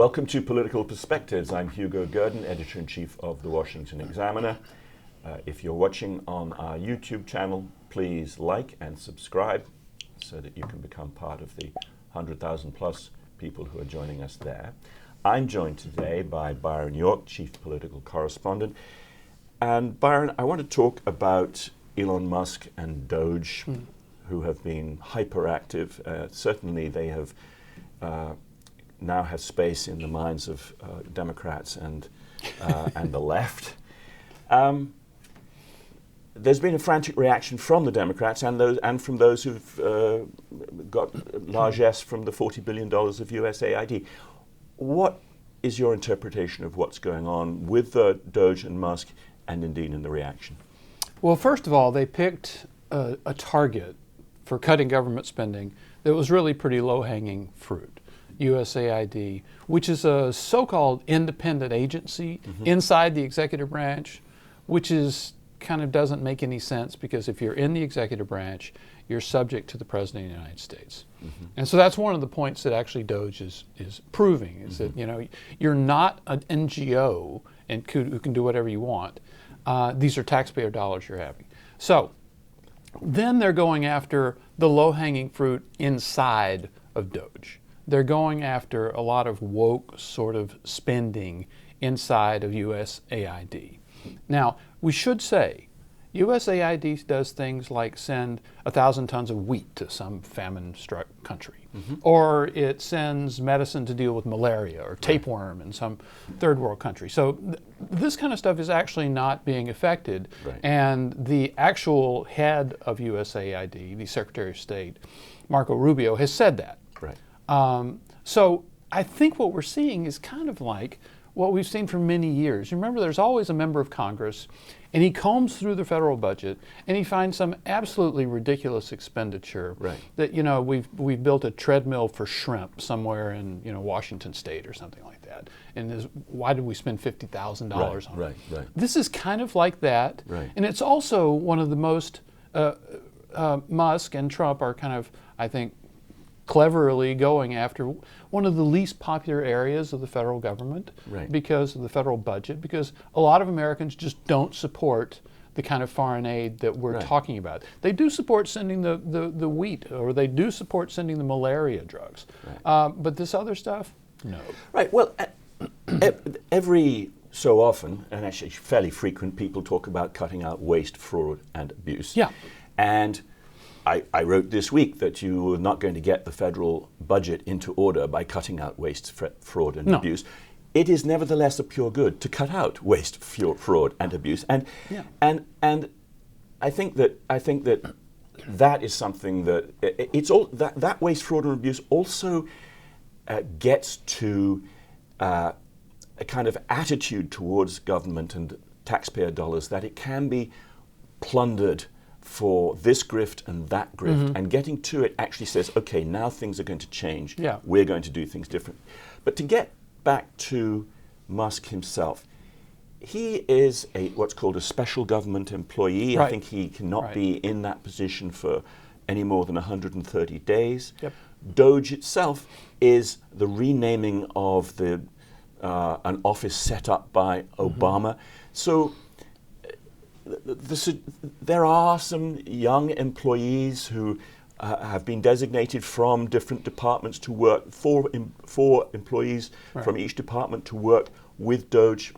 Welcome to Political Perspectives. I'm Hugo Gurdon, Editor-in-Chief of the Washington Examiner. If you're watching on our YouTube channel, please like and subscribe so that you can become part of the 100,000 plus people who are joining us there. I'm joined today by Byron York, Chief Political Correspondent. And Byron, I want to talk about Elon Musk and DOGE, who have been hyperactive. Certainly they have now have space in the minds of Democrats and the left. There's been a frantic reaction from the Democrats and from those who've got largesse from the $40 billion of USAID. What is your interpretation of what's going on with the DOGE and Musk, and indeed in the reaction? Well, first of all, they picked a target for cutting government spending that was really pretty low-hanging fruit. USAID, which is a so-called independent agency inside the executive branch, which is kind of doesn't make any sense, because if you're in the executive branch, you're subject to the President of the United States. And so that's one of the points that actually DOGE is proving, is that, you know, you're not an NGO and who can do whatever you want. These are taxpayer dollars you're having. So then they're going after the low-hanging fruit inside of DOGE. They're going after a lot of woke sort of spending inside of USAID. Now, we should say, USAID does things like send 1,000 tons of wheat to some famine-struck country, or it sends medicine to deal with malaria or tapeworm in some third world country. So this kind of stuff is actually not being affected, and the actual head of USAID, the Secretary of State, Marco Rubio, has said that. So I think what we're seeing is kind of like what we've seen for many years. You remember, there's always a member of Congress, and he combs through the federal budget, and he finds some absolutely ridiculous expenditure. That, you know, we've built a treadmill for shrimp somewhere in, you know, Washington State or something like that. And why did we spend $50,000 on it? This is kind of like that, and it's also one of the most Musk and Trump are kind of, I think, cleverly going after one of the least popular areas of the federal government because of the federal budget, because a lot of Americans just don't support the kind of foreign aid that we're talking about. They do support sending the wheat, or they do support sending the malaria drugs. But this other stuff, no. Well, every so often, and actually fairly frequent, people talk about cutting out waste, fraud, and abuse. And I wrote this week that you were not going to get the federal budget into order by cutting out waste, fraud, and abuse. It is nevertheless a pure good to cut out waste, fraud, and abuse. And I think that is something that it's all that waste, fraud, and abuse also gets to a kind of attitude towards government and taxpayer dollars, that it can be plundered for this grift and that grift, and getting to it actually says, okay, now things are going to change. We're going to do things different. But to get back to Musk himself, he is what's called a special government employee. I think he cannot be in that position for any more than 130 days. DOGE itself is the renaming of an office set up by Obama. So there are some young employees who have been designated from different departments to work, four employees from each department to work with DOGE.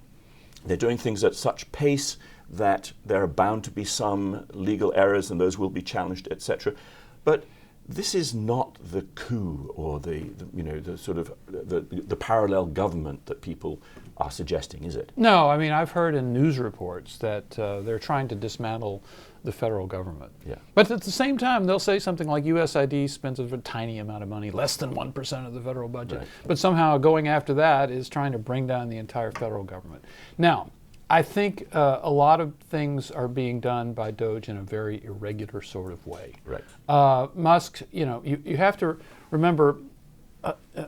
They're doing things at such pace that there are bound to be some legal errors, and those will be challenged, etc. But this is not the coup or the parallel government that people are suggesting, is it? No, I mean, I've heard in news reports that they're trying to dismantle the federal government. But at the same time, they'll say something like USAID spends a tiny amount of money, less than 1% of the federal budget. But somehow going after that is trying to bring down the entire federal government. Now, I think a lot of things are being done by DOGE in a very irregular sort of way. Musk, you know, you have to remember,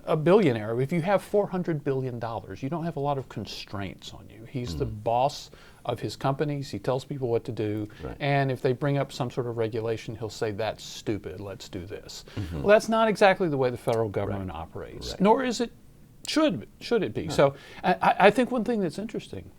a billionaire, if you have $400 billion, you don't have a lot of constraints on you. He's the boss of his companies. He tells people what to do. And if they bring up some sort of regulation, he'll say, that's stupid, let's do this. Well, that's not exactly the way the federal government operates, nor is it Should it be? So I think one thing that's interesting,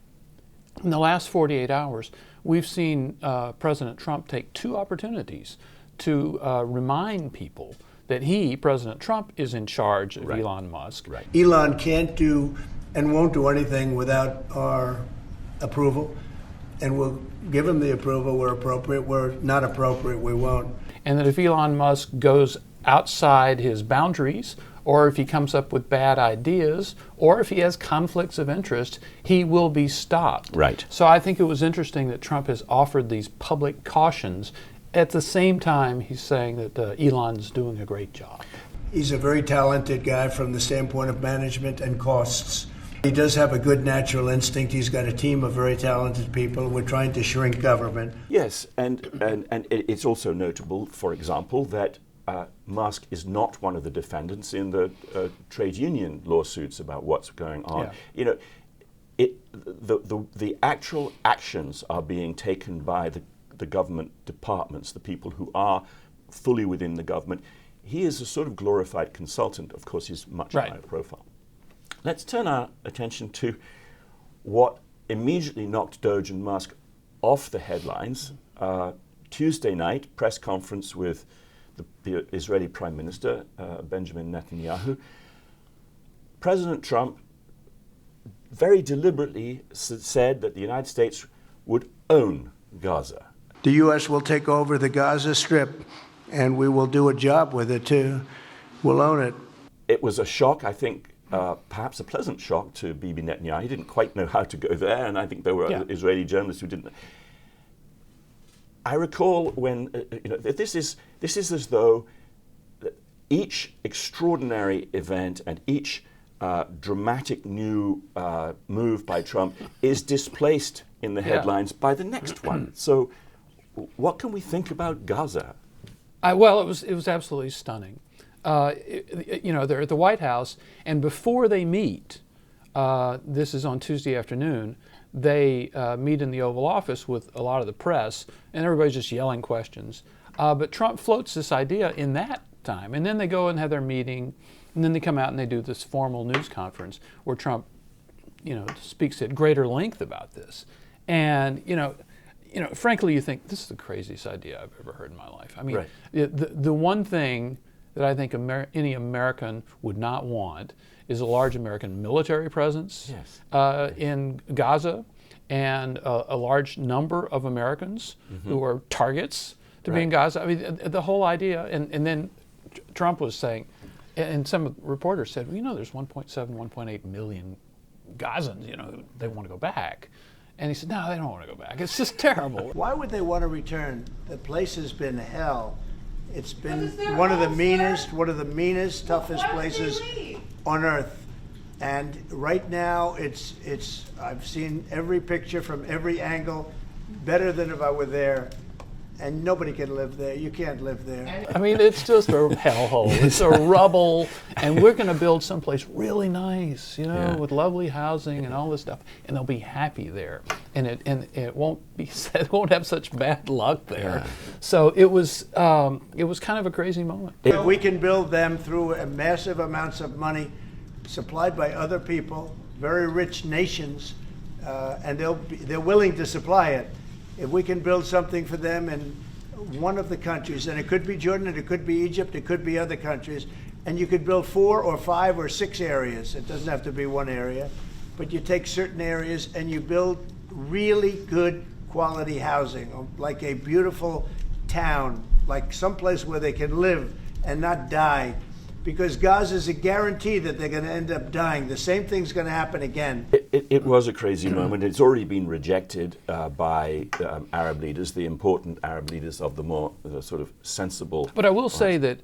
in the last 48 hours, we've seen President Trump take two opportunities to remind people that he, President Trump, is in charge of Elon Musk. Right. Elon can't do and won't do anything without our approval, and we'll give him the approval where appropriate. Where not appropriate, we won't. And that if Elon Musk goes outside his boundaries, or if he comes up with bad ideas, or if he has conflicts of interest, he will be stopped. Right. So I think it was interesting that Trump has offered these public cautions. At the same time, he's saying that Elon's doing a great job. He's a very talented guy from the standpoint of management and costs. He does have a good natural instinct. He's got a team of very talented people. We're trying to shrink government. Yes, and it's also notable, for example, that Musk is not one of the defendants in the trade union lawsuits about what's going on. Yeah. The actual actions are being taken by the government departments, the people who are fully within the government. He is a sort of glorified consultant. Of course, he's much higher profile. Let's turn our attention to what immediately knocked DOGE and Musk off the headlines. Tuesday night, press conference with the Israeli Prime Minister, Benjamin Netanyahu. President Trump very deliberately said that the United States would own Gaza. The U.S. will take over the Gaza Strip, and we will do a job with it, too. We'll own it. It was a shock, I think, perhaps a pleasant shock to Bibi Netanyahu. He didn't quite know how to go there, and I think there were Israeli journalists who didn't. I recall when, this is as though each extraordinary event and each dramatic new move by Trump is displaced in the headlines by the next one. So what can we think about Gaza? Well, it was absolutely stunning. They're at the White House, and before they meet, this is on Tuesday afternoon, they meet in the Oval Office with a lot of the press, and everybody's just yelling questions. But Trump floats this idea in that time, and then they go and have their meeting, and then they come out and they do this formal news conference where Trump, speaks at greater length about this. And, frankly, you think, this is the craziest idea I've ever heard in my life. I mean, the one thing that I think any American would not want is a large American military presence in Gaza, and a large number of Americans who are targets to be in Gaza. I mean, the whole idea, and then Trump was saying, and some reporters said, there's 1.7, 1.8 million Gazans, they want to go back. And he said, no, they don't want to go back. It's just terrible. Why would they want to return? The place has been hell. It's been one of the meanest, toughest places on earth. And right now, I've seen every picture from every angle, better than if I were there. And nobody can live there. You can't live there. I mean, it's just a hellhole. It's a rubble, and we're going to build someplace really nice, with lovely housing and all this stuff, and they'll be happy there. And it won't have such bad luck there. So it was kind of a crazy moment. If we can build them through massive amounts of money supplied by other people, very rich nations, and they're willing to supply it. If we can build something for them in one of the countries, and it could be Jordan, it could be Egypt, it could be other countries, and you could build 4 or 5 or 6 areas. It doesn't have to be one area, but you take certain areas and you build really good quality housing, like a beautiful town, like someplace where they can live and not die. Because Gaza is a guarantee that they're going to end up dying. The same thing's going to happen again. It was a crazy moment. It's already been rejected by Arab leaders, the important Arab leaders of the sort of sensible. But I will say that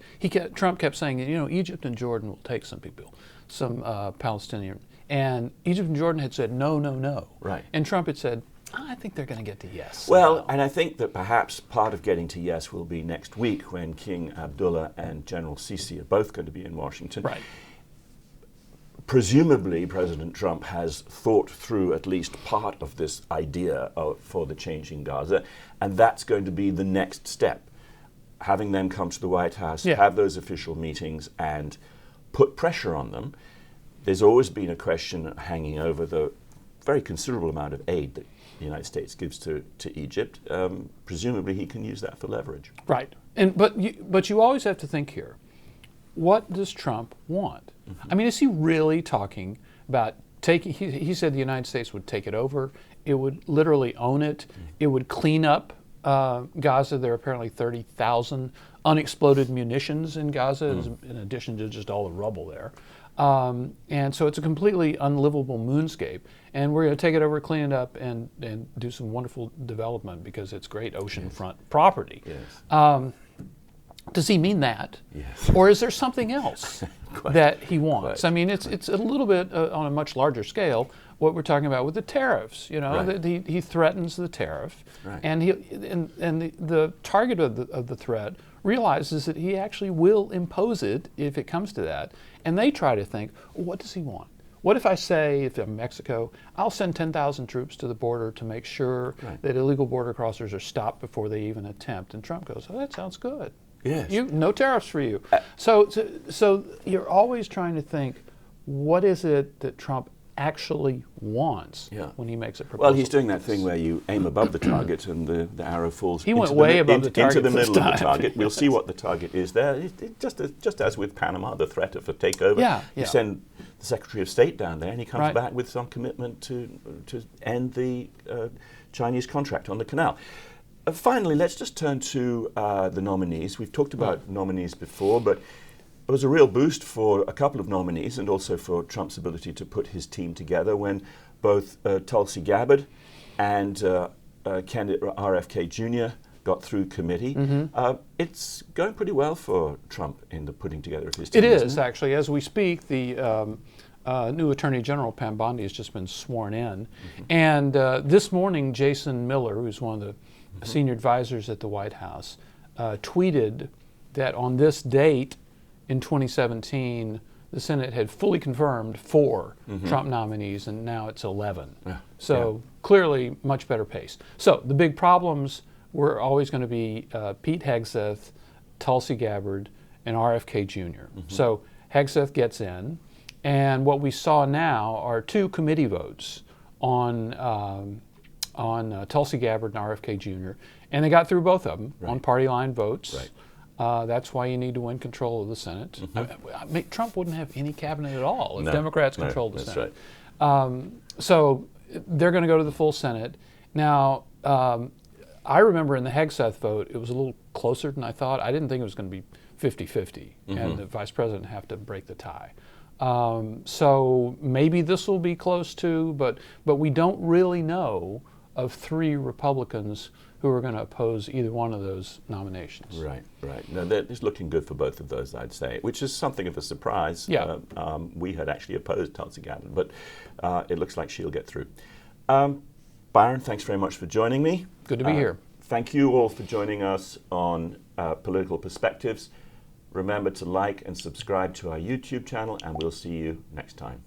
Trump kept saying, Egypt and Jordan will take some people, some Palestinian. And Egypt and Jordan had said, no, no, no. Right. And Trump had said, I think they're going to get to yes. Well, and I think that perhaps part of getting to yes will be next week when King Abdullah and General Sisi are both going to be in Washington. Right. Presumably, President Trump has thought through at least part of this idea for the change in Gaza, and that's going to be the next step. Having them come to the White House, have those official meetings, and put pressure on them. there's always been a question hanging over the very considerable amount of aid that the United States gives to Egypt. Presumably he can use that for leverage. Right. But you always have to think here, what does Trump want? I mean, is he really talking about taking, he said the United States would take it over, it would literally own it, it would clean up Gaza. There are apparently 30,000 unexploded munitions in Gaza, in addition to just all the rubble there. And so it's a completely unlivable moonscape. And we're going to take it over, clean it up, and do some wonderful development because it's great oceanfront property. Yes. Does he mean that? Yes. Or is there something else that he wants? Quite. I mean, it's a little bit on a much larger scale what we're talking about with the tariffs. You know, Right. that he threatens the tariff, Right. and the target of the threat realizes that he actually will impose it if it comes to that. And they try to think, well, what does he want? What if I say, if I'm Mexico, I'll send 10,000 troops to the border to make sure Right. that illegal border crossers are stopped before they even attempt? And Trump goes, oh, that sounds good. Yes. No tariffs for you. So you're always trying to think, what is it that Trump actually wants when he makes a proposal? Well, he's doing that thing where you aim above the target and the arrow falls He went way above the target into the this middle of the time. target. We'll see what the target is there. Just as with Panama, the threat of a takeover. Yeah, You yeah. send the Secretary of State down there and he comes Right. back with some commitment to end the Chinese contract on the canal. Finally, let's just turn to the nominees. We've talked about nominees before, but it was a real boost for a couple of nominees and also for Trump's ability to put his team together when both Tulsi Gabbard and candidate RFK Jr. got through committee. It's going pretty well for Trump in the putting together of his team. It isn't is, actually. As we speak, the new Attorney General, Pam Bondi, has just been sworn in. And this morning, Jason Miller, who's one of the senior advisors at the White House, tweeted that on this date in 2017, the Senate had fully confirmed 4 Trump nominees, and now it's 11. So clearly, much better pace. So the big problems were always going to be Pete Hegseth, Tulsi Gabbard, and RFK Jr. So Hegseth gets in, and what we saw now are 2 committee votes on Tulsi Gabbard and RFK Jr., and they got through both of them on party line votes. Right. That's why you need to win control of the Senate. I mean, Trump wouldn't have any cabinet at all if Democrats controlled the Senate. Right. So they're going to go to the full Senate. Now, I remember in the Hegseth vote, it was a little closer than I thought. I didn't think it was going to be 50-50, and the vice president have to break the tie. So maybe this will be close to, but we don't really know of 3 Republicans who are going to oppose either one of those nominations. Right. No, it's looking good for both of those, I'd say, which is something of a surprise. Yeah. We had actually opposed Tulsi Gabbard, but it looks like she'll get through. Byron, thanks very much for joining me. Good to be here. Thank you all for joining us on Political Perspectives. Remember to like and subscribe to our YouTube channel, and we'll see you next time.